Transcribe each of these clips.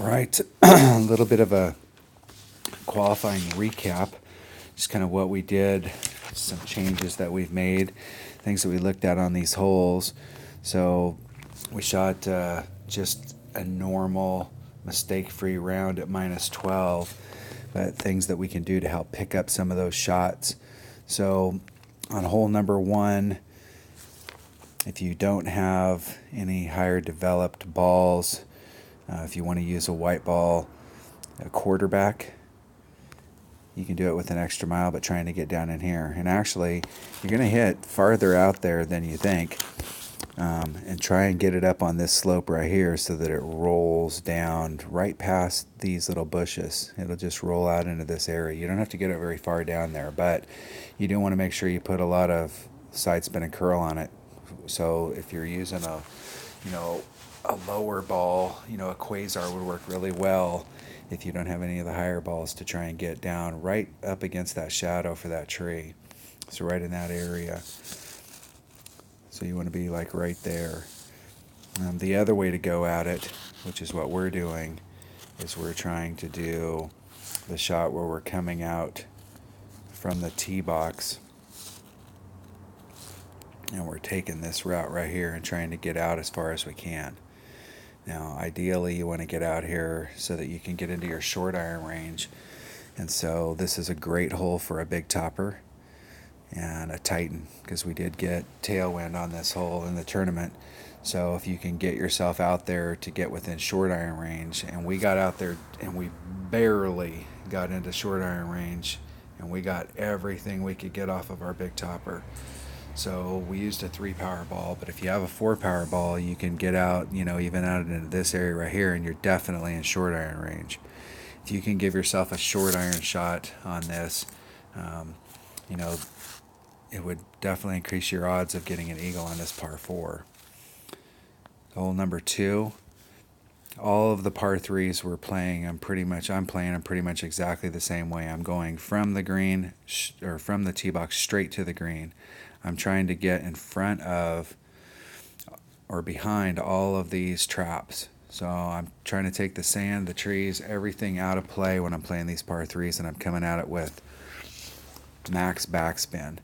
right, a little bit of a qualifying recap, just kind of what we did, some changes that we've made, things that we looked at on these holes. So we shot just a normal mistake-free round at minus 12, but things that we can do to help pick up some of those shots. So on hole number one, if you don't have any higher developed balls, if you want to use a white ball, a quarterback, you can do it with an extra mile, but trying to get down in here. And actually, you're going to hit farther out there than you think. And try and get it up on this slope right here so that it rolls down right past these little bushes. It'll just roll out into this area. You don't have to get it very far down there, but you do want to make sure you put a lot of side spin and curl on it. So if you're using a lower ball, a quasar would work really well if you don't have any of the higher balls to try and get down right up against that shadow for that tree. So right in that area. So you want to be like right there. The other way to go at it, which is what we're doing, is we're trying to do the shot where we're coming out from the tee box and we're taking this route right here and trying to get out as far as we can. Now, ideally, you want to get out here so that you can get into your short iron range. And so this is a great hole for a big topper and a Titan, because we did get tailwind on this hole in the tournament. So if you can get yourself out there to get within short iron range, and we got out there and we barely got into short iron range, and we got everything we could get off of our big topper. So we used a 3 power ball, but if you have a 4 power ball, you can get out, even out into this area right here, and you're definitely in short iron range. If you can give yourself a short iron shot on this, it would definitely increase your odds of getting an eagle on this par 4. Hole number 2, all of the par 3s we're playing, I'm playing them pretty much exactly the same way. I'm going from the green, or from the tee box straight to the green. I'm trying to get in front of or behind all of these traps. So I'm trying to take the sand, the trees, everything out of play when I'm playing these par 3s, and I'm coming at it with max backspin.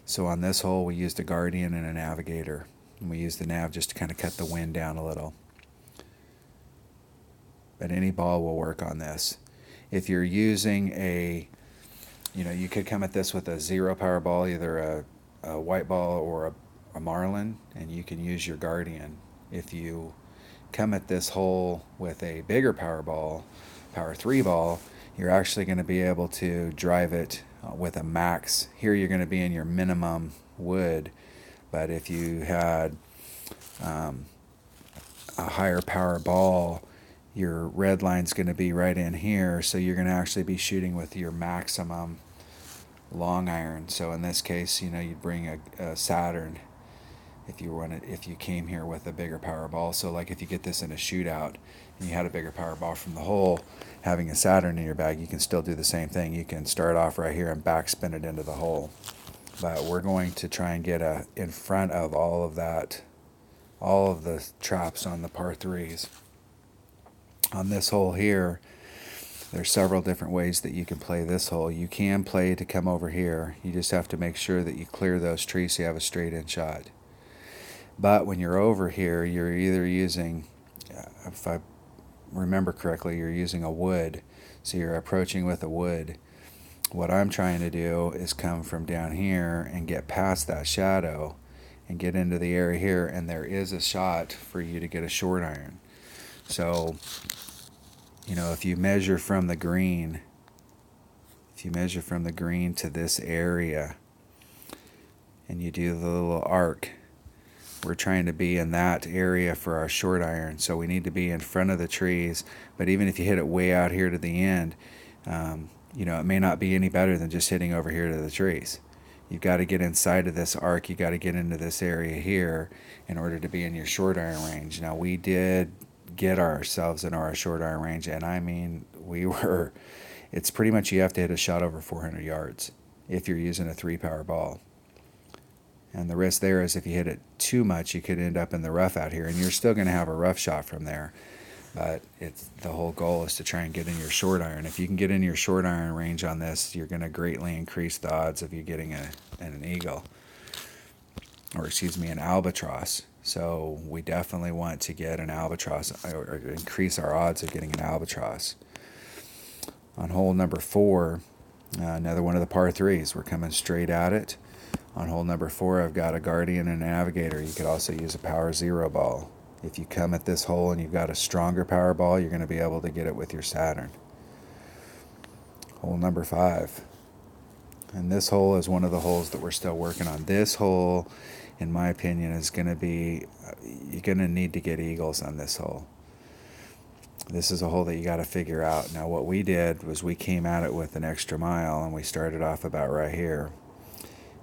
So on this hole, we used a Guardian and a Navigator. And we used the Nav just to kind of cut the wind down a little. But any ball will work on this. If you're using you could come at this with a 0 power ball, either a white ball or a Marlin, and you can use your Guardian. If you come at this hole with a bigger power ball, power 3 ball, you're actually going to be able to drive it with a max. Here you're going to be in your minimum wood, but if you had a higher power ball, your red line's going to be right in here, so you're going to actually be shooting with your maximum long iron. So in this case, you'd bring a Saturn if you came here with a bigger power ball. So like if you get this in a shootout and you had a bigger power ball from the hole, having a Saturn in your bag, you can still do the same thing. You can start off right here and backspin it into the hole. But we're going to try and get in front of all of the traps on the par 3s. On this hole here, there's several different ways that you can play this hole. You can play to come over here. You just have to make sure that you clear those trees so you have a straight in shot. But when you're over here, you're either using, if I remember correctly, you're using a wood. So you're approaching with a wood. What I'm trying to do is come from down here and get past that shadow and get into the area here, and there is a shot for you to get a short iron. So, if you measure from the green to this area and you do the little arc, we're trying to be in that area for our short iron, so we need to be in front of the trees. But even if you hit it way out here to the end, it may not be any better than just hitting over here to the trees. You've got to get inside of this arc. You've got to get into this area here in order to be in your short iron range. Now, we did get ourselves into our short iron range, and I mean, it's pretty much you have to hit a shot over 400 yards if you're using a 3 power ball. And the risk there is if you hit it too much, you could end up in the rough out here, and you're still going to have a rough shot from there. But it's the whole goal is to try and get in your short iron. If you can get in your short iron range on this, you're going to greatly increase the odds of you getting an eagle, or excuse me, an albatross. So we definitely want to get an albatross, or increase our odds of getting an albatross. On hole number 4, another one of the par 3s, we're coming straight at it. On hole number 4, I've got a Guardian and a Navigator. You could also use a Power Zero ball. If you come at this hole and you've got a stronger power ball, you're going to be able to get it with your Saturn. Hole number 5. And this hole is one of the holes that we're still working on. This hole, in my opinion, is going to be, you're going to need to get eagles on this hole. This is a hole that you got to figure out. Now what we did was we came at it with an extra mile, and we started off about right here.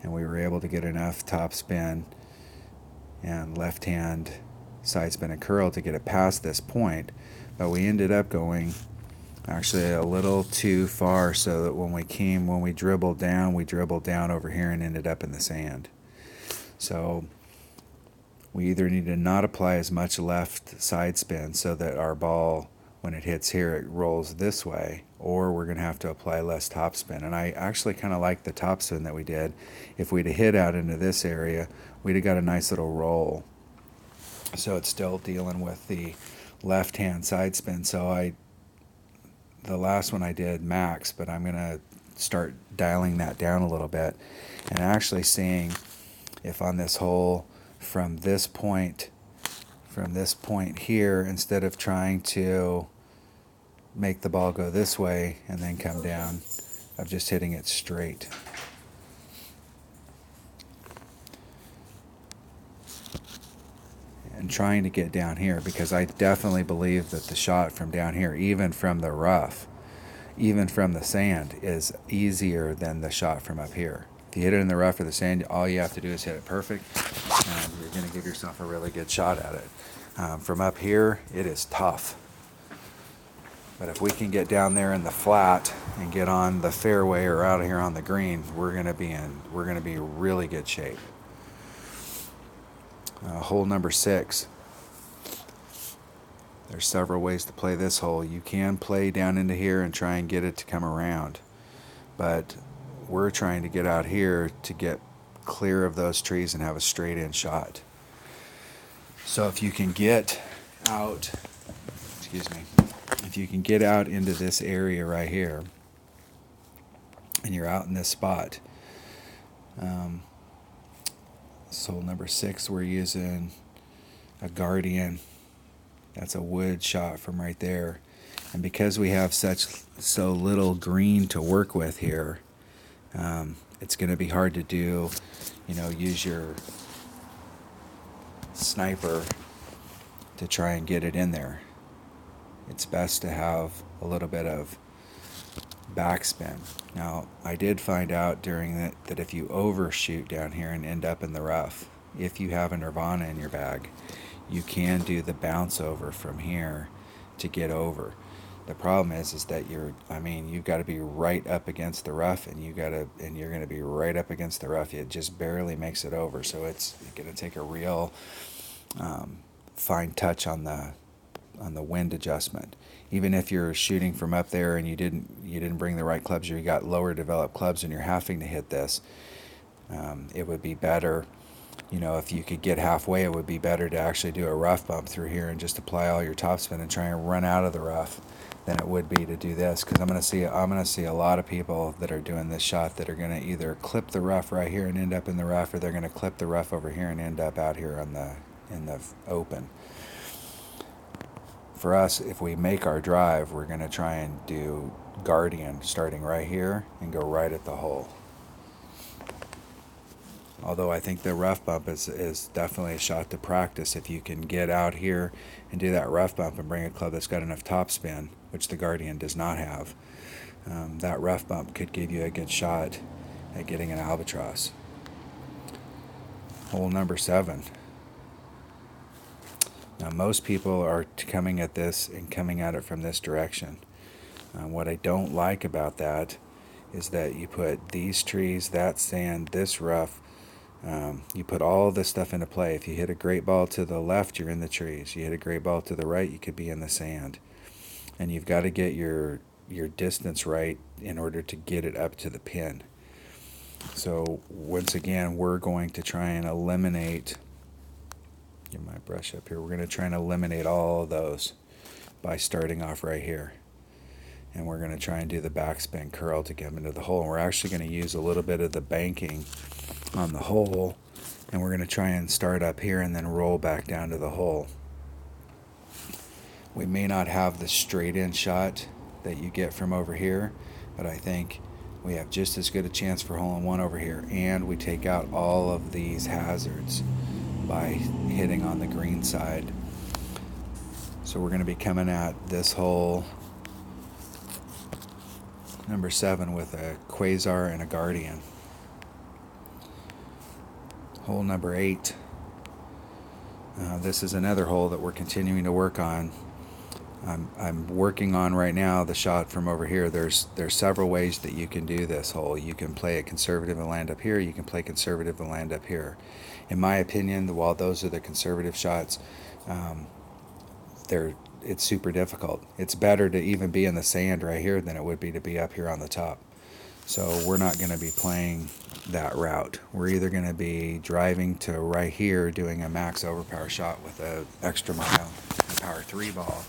And we were able to get enough topspin and left hand side spin and curl to get it past this point, but we ended up going actually a little too far, so that when we dribbled down over here and ended up in the sand. So we either need to not apply as much left side spin so that our ball, when it hits here, it rolls this way, or we're going to have to apply less topspin. And I actually kind of like the topspin that we did. If we'd have hit out into this area, we'd have got a nice little roll. So it's still dealing with the left-hand side spin. So the last one I did max, but I'm going to start dialing that down a little bit and actually seeing if on this hole from this point here, instead of trying to make the ball go this way and then come down, of just hitting it straight. And trying to get down here, because I definitely believe that the shot from down here, even from the rough, even from the sand, is easier than the shot from up here. If you hit it in the rough or the sand, all you have to do is hit it perfect, and you're going to give yourself a really good shot at it. From up here, it is tough. But if we can get down there in the flat and get on the fairway or out of here on the green, we're going to be in really good shape. Hole number 6. There's several ways to play this hole. You can play down into here and try and get it to come around, but we're trying to get out here to get clear of those trees and have a straight in shot. So if you can get out, if you can get out into this area right here, and you're out in this spot, hole number 6, we're using a Guardian. That's a wood shot from right there. And because we have so little green to work with here, it's going to be hard to do, use your sniper to try and get it in there. It's best to have a little bit of backspin. Now, I did find out during that if you overshoot down here and end up in the rough, if you have a Nirvana in your bag, you can do the bounce over from here to get over. The problem is that you've got to be right up against the rough, and you're going to be right up against the rough. It just barely makes it over. So it's going to take a real fine touch on the wind adjustment. Even if you're shooting from up there and you didn't bring the right clubs, or you got lower developed clubs and you're having to hit this, it would be better, if you could get halfway, it would be better to actually do a rough bump through here and just apply all your topspin and try and run out of the rough than it would be to do this. Because I'm going to see a lot of people that are doing this shot that are going to either clip the rough right here and end up in the rough, or they're going to clip the rough over here and end up out here in the open. For us, if we make our drive, we're going to try and do Guardian starting right here and go right at the hole. Although I think the rough bump is definitely a shot to practice. If you can get out here and do that rough bump and bring a club that's got enough topspin, which the Guardian does not have, that rough bump could give you a good shot at getting an albatross. Hole number 7. Now, most people are coming at this and coming at it from this direction. What I don't like about that is that you put these trees, that sand, this rough, You put all this stuff into play. If you hit a great ball to the left, you're in the trees. You hit a great ball to the right, you could be in the sand. And you've got to get your distance right in order to get it up to the pin. So once again, we're going to try and eliminate, get my brush up here, we're going to try and eliminate all of those by starting off right here. And we're going to try and do the backspin curl to get them into the hole. And we're actually going to use a little bit of the banking on the hole, and we're going to try and start up here and then roll back down to the hole. We may not have the straight in shot that you get from over here, but I think we have just as good a chance for hole in one over here, and we take out all of these hazards by hitting on the green side. So we're going to be coming at this hole number 7 with a Quasar and a Guardian. Hole number 8. This is another hole that we're continuing to work on. I'm working on right now the shot from over here. There's several ways that you can do this hole. You can play it conservative and land up here. You can play conservative and land up here. In my opinion, while those are the conservative shots, it's super difficult. It's better to even be in the sand right here than it would be to be up here on the top. So we're not going to be playing that route. We're either going to be driving to right here, doing a max overpower shot with an extra mile, a power 3 ball,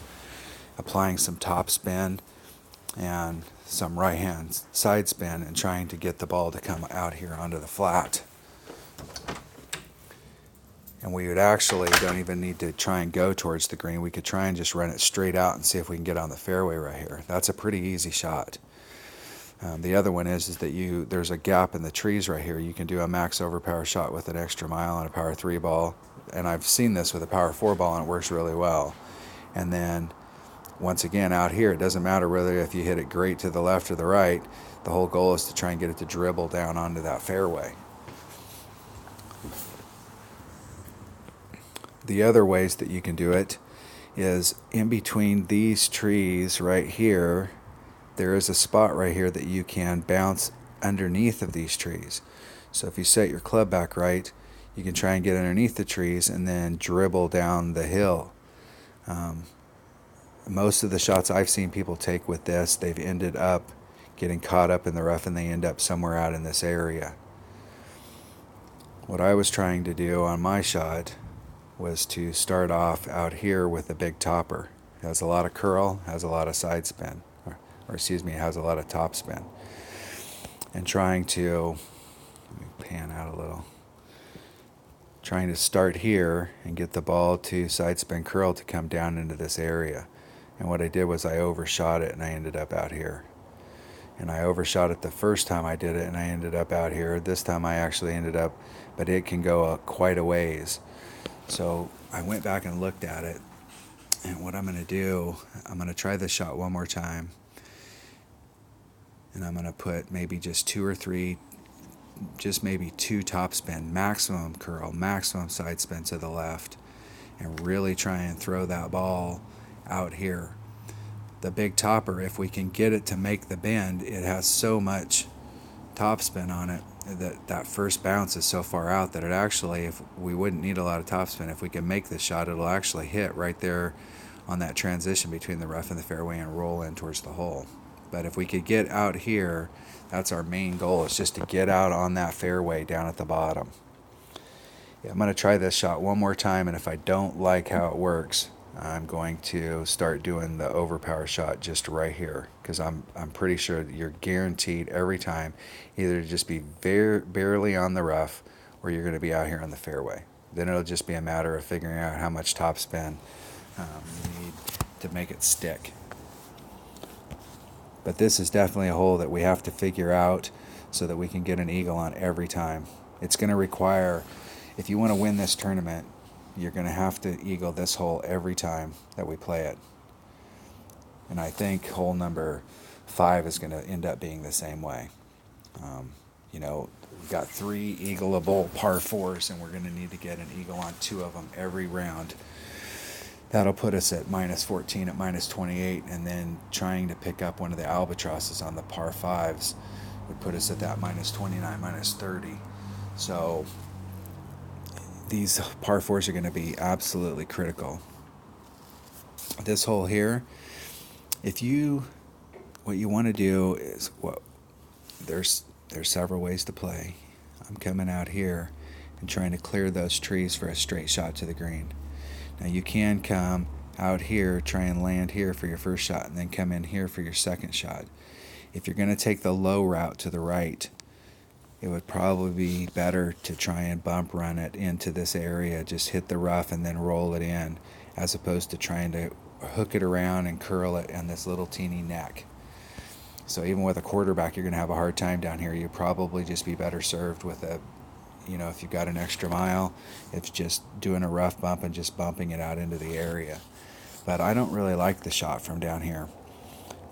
applying some top spin and some right hand side spin, and trying to get the ball to come out here onto the flat. And we would actually don't even need to try and go towards the green. We could try and just run it straight out and see if we can get on the fairway right here. That's a pretty easy shot. The other one is that there's a gap in the trees right here. You can do a max overpower shot with an extra mile and a power 3 ball. And I've seen this with a power 4 ball, and it works really well. And then once again out here, it doesn't matter whether if you hit it great to the left or the right. The whole goal is to try and get it to dribble down onto that fairway. The other ways that you can do it is in between these trees right here. There is a spot right here that you can bounce underneath of these trees. So if you set your club back right, you can try and get underneath the trees and then dribble down the hill. Most of the shots I've seen people take with this, they've ended up getting caught up in the rough, and they end up somewhere out in this area. What I was trying to do on my shot was to start off out here with a big topper. It has a lot of curl, has a lot of side spin. It has a lot of top spin. And trying to, let me pan out a little, trying to start here and get the ball to side spin curl to come down into this area. And what I did was I overshot it, and I ended up out here. And I overshot it the first time I did it, and I ended up out here. This time I actually ended up, but it can go quite a ways. So I went back and looked at it. And what I'm going to do, I'm going to try this shot one more time. And I'm going to put maybe just 2 or 3, just maybe 2 top spin, maximum curl, maximum side spin to the left, and really try and throw that ball out here. The big topper, if we can get it to make the bend, it has so much top spin on it that first bounce is so far out that it actually, if we wouldn't need a lot of top spin, if we can make this shot, it'll actually hit right there on that transition between the rough and the fairway and roll in towards the hole. But if we could get out here, that's our main goal. It's just to get out on that fairway down at the bottom. Yeah, I'm going to try this shot one more time, and if I don't like how it works, I'm going to start doing the overpower shot just right here, because I'm pretty sure that you're guaranteed every time either to just be barely on the rough, or you're going to be out here on the fairway. Then it'll just be a matter of figuring out how much top spin you need to make it stick. But this is definitely a hole that we have to figure out so that we can get an eagle on every time. It's going to require, if you want to win this tournament, you're going to have to eagle this hole every time that we play it. And I think hole number 5 is going to end up being the same way. We've got 3 eagleable par 4s, and we're going to need to get an eagle on 2 of them every round. That'll put us at minus 14, at minus 28, and then trying to pick up one of the albatrosses on the par 5s would put us at that minus 29, minus 30. So these par fours are going to be absolutely critical. This hole here, what you want to do is, there's several ways to play. I'm coming out here and trying to clear those trees for a straight shot to the green. Now you can come out here, try and land here for your first shot, and then come in here for your second shot. If you're going to take the low route to the right, it would probably be better to try and bump run it into this area, just hit the rough and then roll it in, as opposed to trying to hook it around and curl it in this little teeny neck. So even with a quarterback, you're going to have a hard time down here. You'd probably just be better served with if you've got an extra mile, it's just doing a rough bump and just bumping it out into the area. But I don't really like the shot from down here.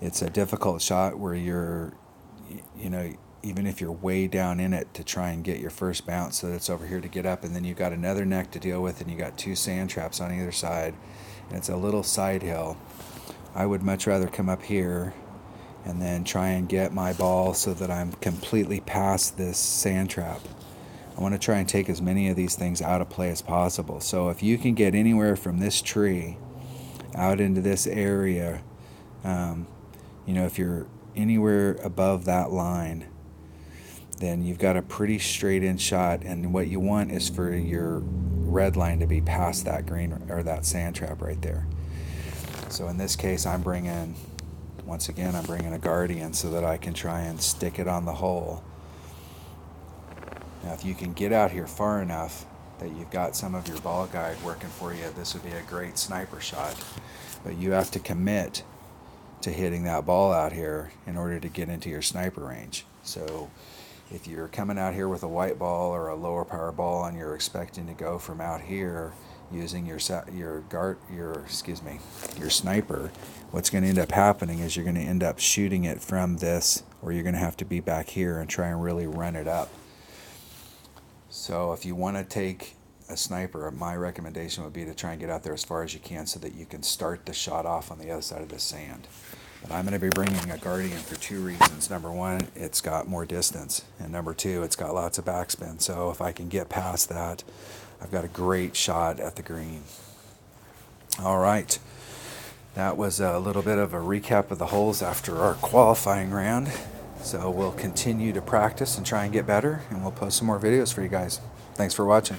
It's a difficult shot where you're, even if you're way down in it, to try and get your first bounce so that it's over here to get up, and then you've got another neck to deal with, and you got two sand traps on either side, and it's a little side hill. I would much rather come up here and then try and get my ball so that I'm completely past this sand trap. I want to try and take as many of these things out of play as possible. So if you can get anywhere from this tree out into this area, if you're anywhere above that line, then you've got a pretty straight in shot, and what you want is for your red line to be past that green or that sand trap right there. So in this case, I'm bringing a Guardian so that I can try and stick it on the hole. Now if you can get out here far enough that you've got some of your ball guide working for you, this would be a great sniper shot. But you have to commit to hitting that ball out here in order to get into your sniper range. So if you're coming out here with a white ball or a lower power ball and you're expecting to go from out here using your sniper, what's going to end up happening is you're going to end up shooting it from this, or you're going to have to be back here and try and really run it up. So if you want to take a sniper, my recommendation would be to try and get out there as far as you can so that you can start the shot off on the other side of the sand. But I'm going to be bringing a Guardian for two reasons. Number one, it's got more distance. And number two, it's got lots of backspin. So if I can get past that, I've got a great shot at the green. All right. That was a little bit of a recap of the holes after our qualifying round. So we'll continue to practice and try and get better, and we'll post some more videos for you guys. Thanks for watching.